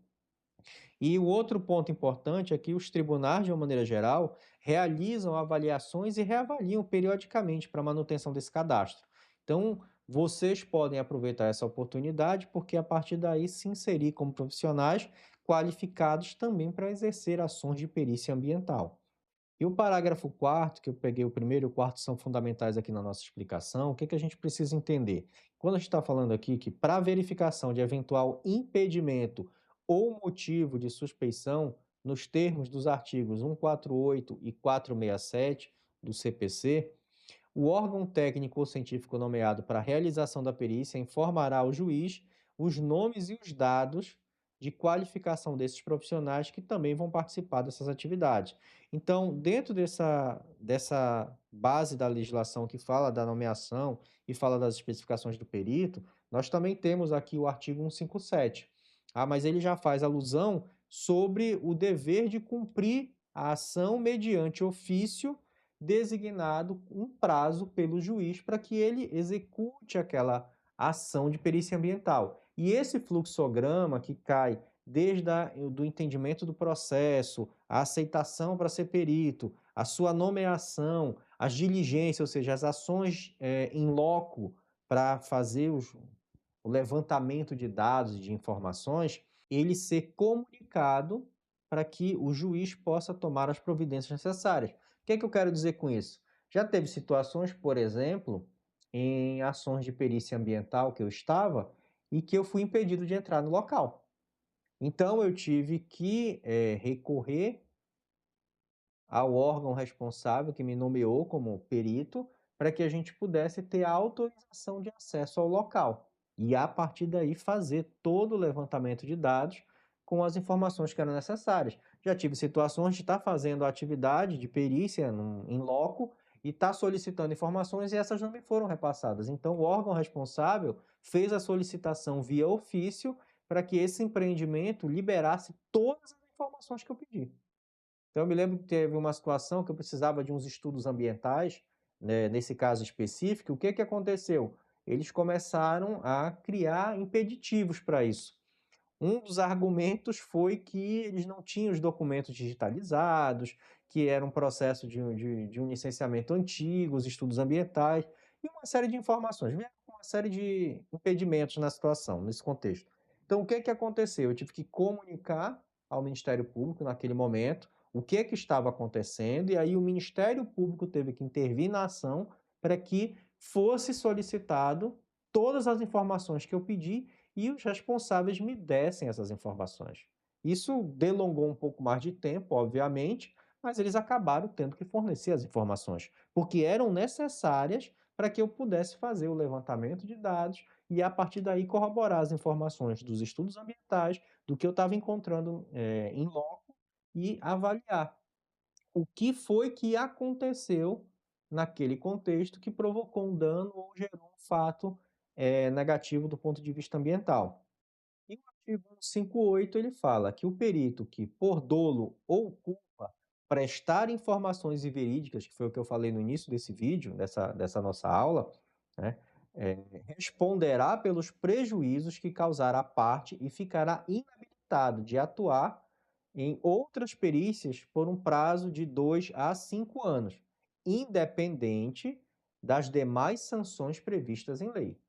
E o outro ponto importante é que os tribunais, de uma maneira geral, realizam avaliações e reavaliam periodicamente para a manutenção desse cadastro. Então, vocês podem aproveitar essa oportunidade, porque a partir daí se inserir como profissionais qualificados também para exercer ações de perícia ambiental. E o parágrafo 4º, que eu peguei o primeiro e o quarto são fundamentais aqui na nossa explicação, o que a gente precisa entender? Quando a gente está falando aqui que para verificação de eventual impedimento ou motivo de suspeição, nos termos dos artigos 148 e 467 do CPC, o órgão técnico ou científico nomeado para a realização da perícia informará ao juiz os nomes e os dados de qualificação desses profissionais que também vão participar dessas atividades. Então, dentro dessa base da legislação que fala da nomeação e fala das especificações do perito, nós também temos aqui o artigo 157. Ah, mas ele já faz alusão sobre o dever de cumprir a ação mediante ofício designado um prazo pelo juiz para que ele execute aquela ação de perícia ambiental. E esse fluxograma que cai desde do entendimento do processo, a aceitação para ser perito, a sua nomeação, as diligências, ou seja, as ações em loco para fazer o levantamento de dados e de informações, ele ser comunicado para que o juiz possa tomar as providências necessárias. O que é que eu quero dizer com isso? Já teve situações, por exemplo, em ações de perícia ambiental que eu estava e que eu fui impedido de entrar no local. Então, eu tive que recorrer ao órgão responsável que me nomeou como perito para que a gente pudesse ter a autorização de acesso ao local e, a partir daí, fazer todo o levantamento de dados com as informações que eram necessárias. Já tive situações de estar fazendo a atividade de perícia em loco e estar solicitando informações e essas não me foram repassadas. Então, o órgão responsável fez a solicitação via ofício para que esse empreendimento liberasse todas as informações que eu pedi. Então, eu me lembro que teve uma situação que eu precisava de uns estudos ambientais, né, nesse caso específico. O que que aconteceu? Eles começaram a criar impeditivos para isso. Um dos argumentos foi que eles não tinham os documentos digitalizados, que era um processo de um licenciamento antigo, os estudos ambientais, e uma série de informações. Vieram com uma série de impedimentos na situação, nesse contexto. Então, o que que aconteceu? Eu tive que comunicar ao Ministério Público naquele momento o que estava acontecendo, e aí o Ministério Público teve que intervir na ação para que fosse solicitado todas as informações que eu pedi e os responsáveis me dessem essas informações. Isso delongou um pouco mais de tempo, obviamente, mas eles acabaram tendo que fornecer as informações, porque eram necessárias para que eu pudesse fazer o levantamento de dados e, a partir daí, corroborar as informações dos estudos ambientais, do que eu estava encontrando em loco e avaliar o que foi que aconteceu naquele contexto que provocou um dano ou gerou um fato negativo do ponto de vista ambiental. E o artigo 158 ele fala que o perito que, por dolo ou culpa, prestar informações inverídicas, que foi o que eu falei no início desse vídeo, dessa nossa aula, né, responderá pelos prejuízos que causar à parte e ficará inabilitado de atuar em outras perícias por um prazo de 2 a 5 anos, independente das demais sanções previstas em lei,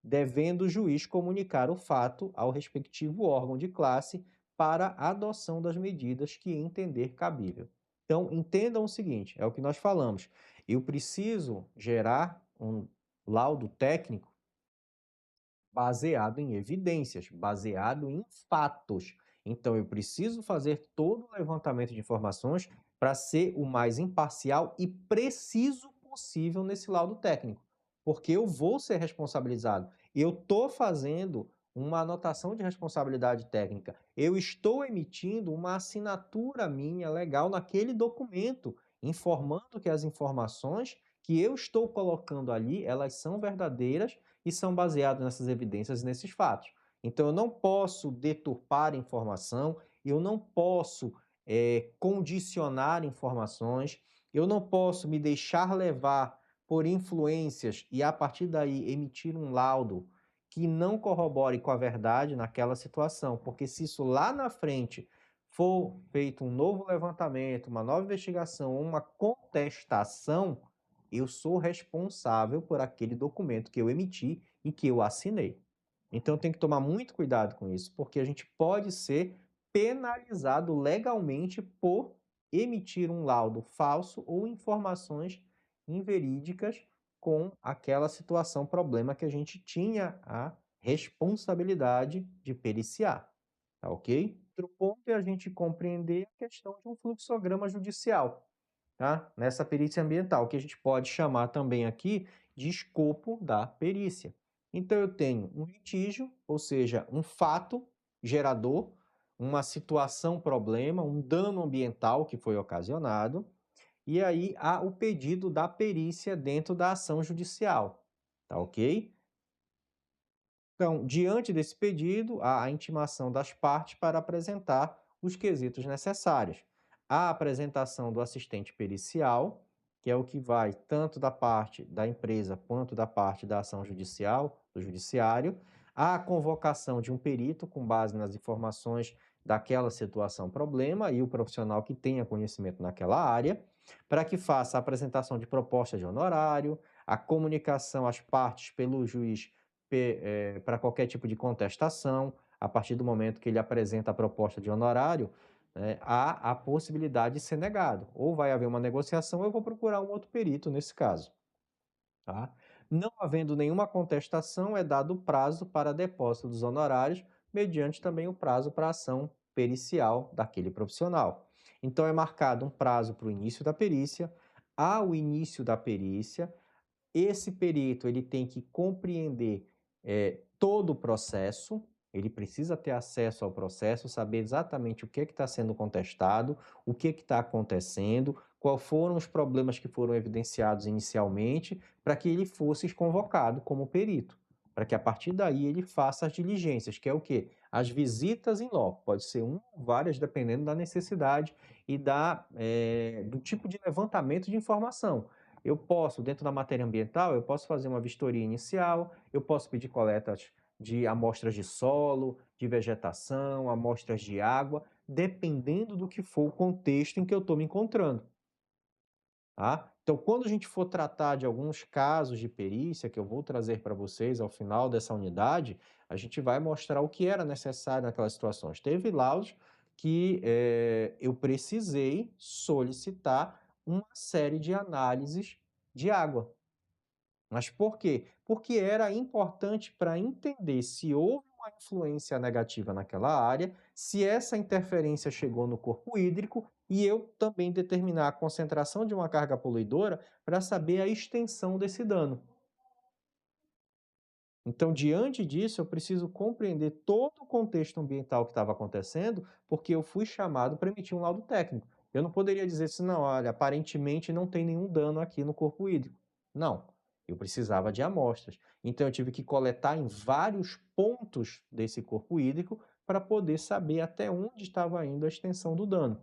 devendo o juiz comunicar o fato ao respectivo órgão de classe para a adoção das medidas que entender cabível. Então, entendam o seguinte, é o que nós falamos. Eu preciso gerar um laudo técnico baseado em evidências, baseado em fatos. Então, eu preciso fazer todo o levantamento de informações para ser o mais imparcial e preciso possível nesse laudo técnico, porque eu vou ser responsabilizado. Eu estou fazendo uma anotação de responsabilidade técnica, eu estou emitindo uma assinatura minha legal naquele documento, informando que as informações que eu estou colocando ali, elas são verdadeiras e são baseados nessas evidências e nesses fatos. Então, eu não posso deturpar informação, eu não posso condicionar informações, eu não posso me deixar levar por influências e, a partir daí, emitir um laudo que não corrobore com a verdade naquela situação, porque se isso lá na frente for feito um novo levantamento, uma nova investigação, uma contestação, eu sou responsável por aquele documento que eu emiti e que eu assinei. Então tem que tomar muito cuidado com isso, porque a gente pode ser penalizado legalmente por emitir um laudo falso ou informações inverídicas com aquela situação, problema que a gente tinha a responsabilidade de periciar, tá ok? Outro ponto é a gente compreender a questão de um fluxograma judicial, tá? Nessa perícia ambiental, que a gente pode chamar também aqui de escopo da perícia. Então, eu tenho um litígio, ou seja, um fato gerador, uma situação problema, um dano ambiental que foi ocasionado, e aí há o pedido da perícia dentro da ação judicial, tá ok? Então, diante desse pedido, há a intimação das partes para apresentar os quesitos necessários. A apresentação do assistente pericial, que é o que vai tanto da parte da empresa quanto da parte da ação judicial, do judiciário, a convocação de um perito com base nas informações daquela situação problema e o profissional que tenha conhecimento naquela área, para que faça a apresentação de proposta de honorário, a comunicação às partes pelo juiz para qualquer tipo de contestação. A partir do momento que ele apresenta a proposta de honorário, há a possibilidade de ser negado. Ou vai haver uma negociação, ou eu vou procurar um outro perito nesse caso. Tá? Não havendo nenhuma contestação, é dado o prazo para depósito dos honorários, mediante também o prazo para ação pericial daquele profissional. Então, é marcado um prazo para o início da perícia. Ao início da perícia, esse perito ele tem que compreender todo o processo, ele precisa ter acesso ao processo, saber exatamente o que está sendo contestado, o que está acontecendo, quais foram os problemas que foram evidenciados inicialmente, para que ele fosse convocado como perito, para que a partir daí ele faça as diligências, que é o quê? As visitas em loco, pode ser uma ou várias, dependendo da necessidade e do tipo de levantamento de informação. Eu posso, dentro da matéria ambiental, eu posso fazer uma vistoria inicial, eu posso pedir coletas de amostras de solo, de vegetação, amostras de água, dependendo do que for o contexto em que eu estou me encontrando. Tá? Então, quando a gente for tratar de alguns casos de perícia, que eu vou trazer para vocês ao final dessa unidade, a gente vai mostrar o que era necessário naquelas situações. Teve laudos que eu precisei solicitar uma série de análises de água. Mas por quê? Porque era importante para entender se houve uma influência negativa naquela área, se essa interferência chegou no corpo hídrico e eu também determinar a concentração de uma carga poluidora para saber a extensão desse dano. Então, diante disso, eu preciso compreender todo o contexto ambiental que estava acontecendo, porque eu fui chamado para emitir um laudo técnico. Eu não poderia dizer assim, não, olha, aparentemente não tem nenhum dano aqui no corpo hídrico. Não, eu precisava de amostras. Então, eu tive que coletar em vários pontos desse corpo hídrico para poder saber até onde estava indo a extensão do dano.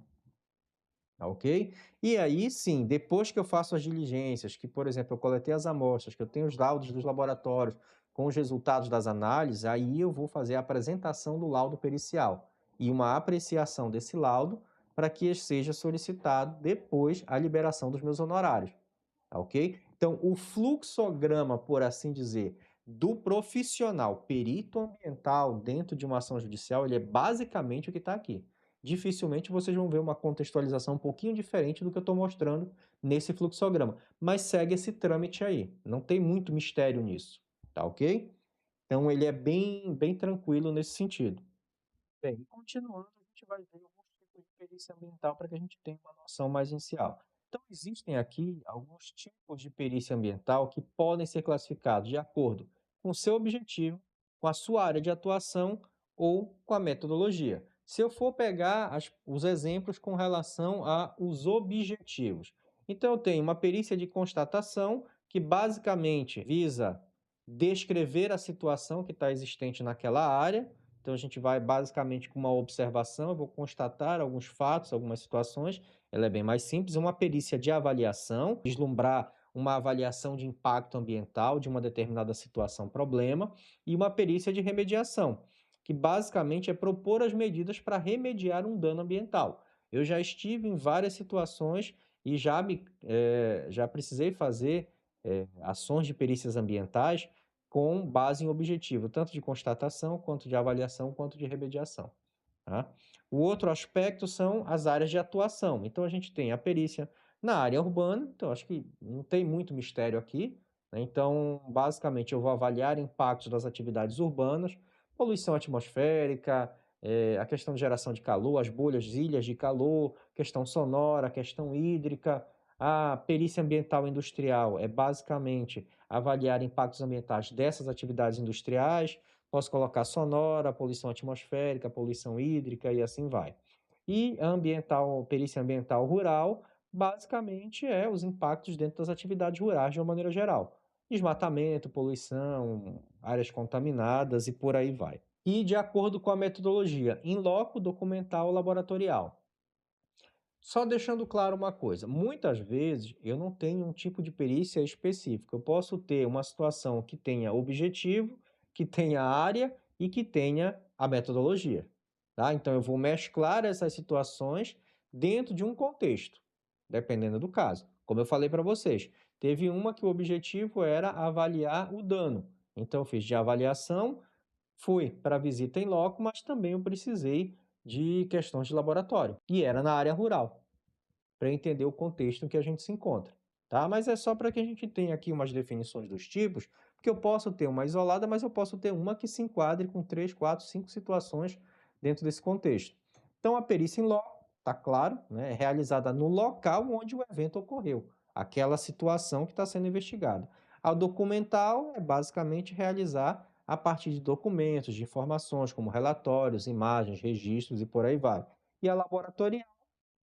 Tá ok? E aí sim, depois que eu faço as diligências, que, por exemplo, eu coletei as amostras, que eu tenho os laudos dos laboratórios com os resultados das análises, aí eu vou fazer a apresentação do laudo pericial e uma apreciação desse laudo para que seja solicitado depois a liberação dos meus honorários. Tá ok? Então, o fluxograma, por assim dizer, do profissional perito ambiental dentro de uma ação judicial, ele é basicamente o que está aqui. Dificilmente vocês vão ver uma contextualização um pouquinho diferente do que eu estou mostrando nesse fluxograma, mas segue esse trâmite aí, não tem muito mistério nisso, tá ok? Então ele é bem tranquilo nesse sentido. Bem, continuando, a gente vai ver alguns tipos de perícia ambiental para que a gente tenha uma noção mais inicial. Então, existem aqui alguns tipos de perícia ambiental que podem ser classificados de acordo com o seu objetivo, com a sua área de atuação ou com a metodologia. Se eu for pegar os exemplos com relação aos objetivos, então eu tenho uma perícia de constatação que basicamente visa descrever a situação que está existente naquela área. Então, a gente vai basicamente com uma observação, eu vou constatar alguns fatos, algumas situações, ela é bem mais simples. Uma perícia de avaliação, vislumbrar uma avaliação de impacto ambiental de uma determinada situação, problema, e uma perícia de remediação, que basicamente é propor as medidas para remediar um dano ambiental. Eu já estive em várias situações e já precisei fazer ações de perícias ambientais com base em objetivo, tanto de constatação, quanto de avaliação, quanto de remediação. Tá? O outro aspecto são as áreas de atuação. Então, a gente tem a perícia na área urbana, então acho que não tem muito mistério aqui, né? Então, basicamente, eu vou avaliar impactos das atividades urbanas, poluição atmosférica, a questão de geração de calor, as bolhas, ilhas de calor, questão sonora, questão hídrica. A perícia ambiental industrial é basicamente avaliar impactos ambientais dessas atividades industriais, Posso colocar sonora, poluição atmosférica, poluição hídrica e assim vai. E ambiental, perícia ambiental rural, basicamente é os impactos dentro das atividades rurais de uma maneira geral. Desmatamento, poluição, áreas contaminadas e por aí vai. E de acordo com a metodologia, in loco, documental, laboratorial. Só deixando claro uma coisa, muitas vezes eu não tenho um tipo de perícia específico. Eu posso ter uma situação que tenha objetivo, que tenha área e que tenha a metodologia, tá? Então eu vou mesclar essas situações dentro de um contexto, dependendo do caso. Como eu falei para vocês, teve uma que o objetivo era avaliar o dano. Então eu fiz de avaliação, fui para a visita em loco, mas também eu precisei de questões de laboratório, e era na área rural para entender o contexto em que a gente se encontra, tá? Mas é só para que a gente tenha aqui umas definições dos tipos, porque eu posso ter uma isolada, mas eu posso ter uma que se enquadre com 3, 4, 5 situações dentro desse contexto. Então, a perícia em loco, está claro, né, é realizada no local onde o evento ocorreu, aquela situação que está sendo investigada. A documental é basicamente realizar a partir de documentos, de informações como relatórios, imagens, registros e por aí vai. E a laboratorial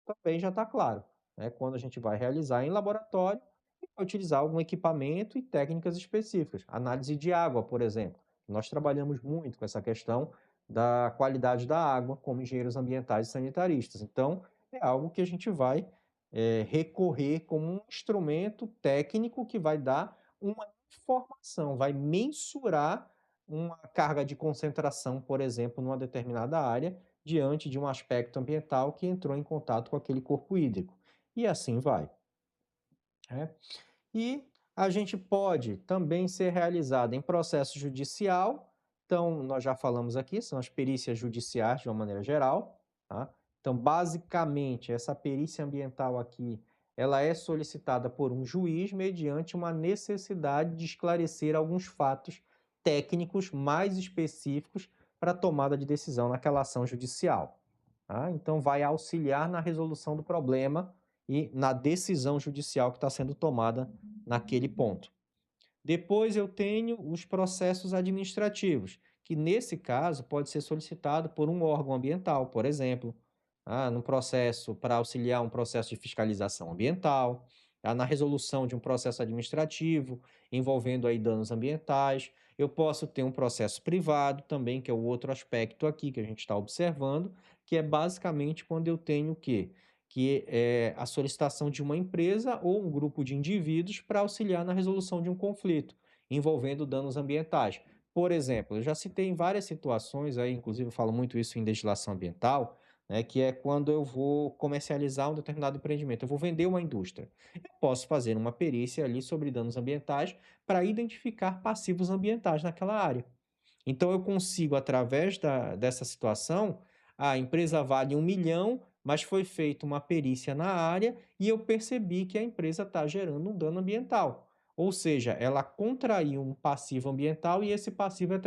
também já está claro, né? Quando a gente vai realizar em laboratório e vai utilizar algum equipamento e técnicas específicas. Análise de água, por exemplo. Nós trabalhamos muito com essa questão da qualidade da água como engenheiros ambientais e sanitaristas. Então, é algo que a gente vai recorrer como um instrumento técnico que vai dar uma informação, vai mensurar uma carga de concentração, por exemplo, numa determinada área, diante de um aspecto ambiental que entrou em contato com aquele corpo hídrico. E assim vai, né? E a gente pode também ser realizada em processo judicial. Então, nós já falamos aqui, são as perícias judiciais de uma maneira geral, tá? Então, basicamente, essa perícia ambiental aqui, ela é solicitada por um juiz mediante uma necessidade de esclarecer alguns fatos técnicos mais específicos para a tomada de decisão naquela ação judicial, tá? Então, vai auxiliar na resolução do problema e na decisão judicial que está sendo tomada naquele ponto. Depois eu tenho os processos administrativos, que nesse caso pode ser solicitado por um órgão ambiental, por exemplo, no processo para auxiliar um processo de fiscalização ambiental, na resolução de um processo administrativo envolvendo aí danos ambientais. Eu posso ter um processo privado também, que é o outro aspecto aqui que a gente está observando, que é basicamente quando eu tenho o quê? Que é a solicitação de uma empresa ou um grupo de indivíduos para auxiliar na resolução de um conflito envolvendo danos ambientais. Por exemplo, eu já citei em várias situações, aí, inclusive eu falo muito isso em legislação ambiental, né, que é quando eu vou comercializar um determinado empreendimento, eu vou vender uma indústria. Eu posso fazer uma perícia ali sobre danos ambientais para identificar passivos ambientais naquela área. Então, eu consigo, através dessa situação, a empresa vale 1 milhão, mas foi feita uma perícia na área e eu percebi que a empresa está gerando um dano ambiental. Ou seja, ela contraiu um passivo ambiental e esse passivo é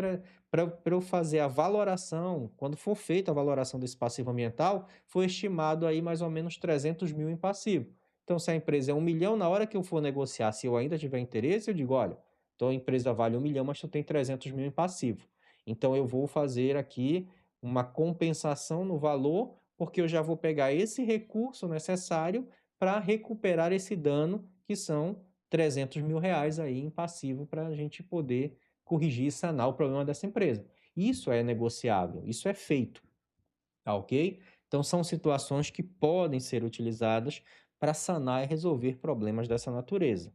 para eu fazer a valoração, quando for feita a valoração desse passivo ambiental, foi estimado aí mais ou menos 300 mil em passivo. Então, se a empresa é 1 milhão, na hora que eu for negociar, se eu ainda tiver interesse, eu digo, olha, então a empresa vale 1 milhão, mas tu tem 300 mil em passivo. Então, eu vou fazer aqui uma compensação no valor, porque eu já vou pegar esse recurso necessário para recuperar esse dano, que são 300 mil reais aí em passivo para a gente poder corrigir e sanar o problema dessa empresa. Isso é negociável, isso é feito, tá ok? Então, são situações que podem ser utilizadas para sanar e resolver problemas dessa natureza.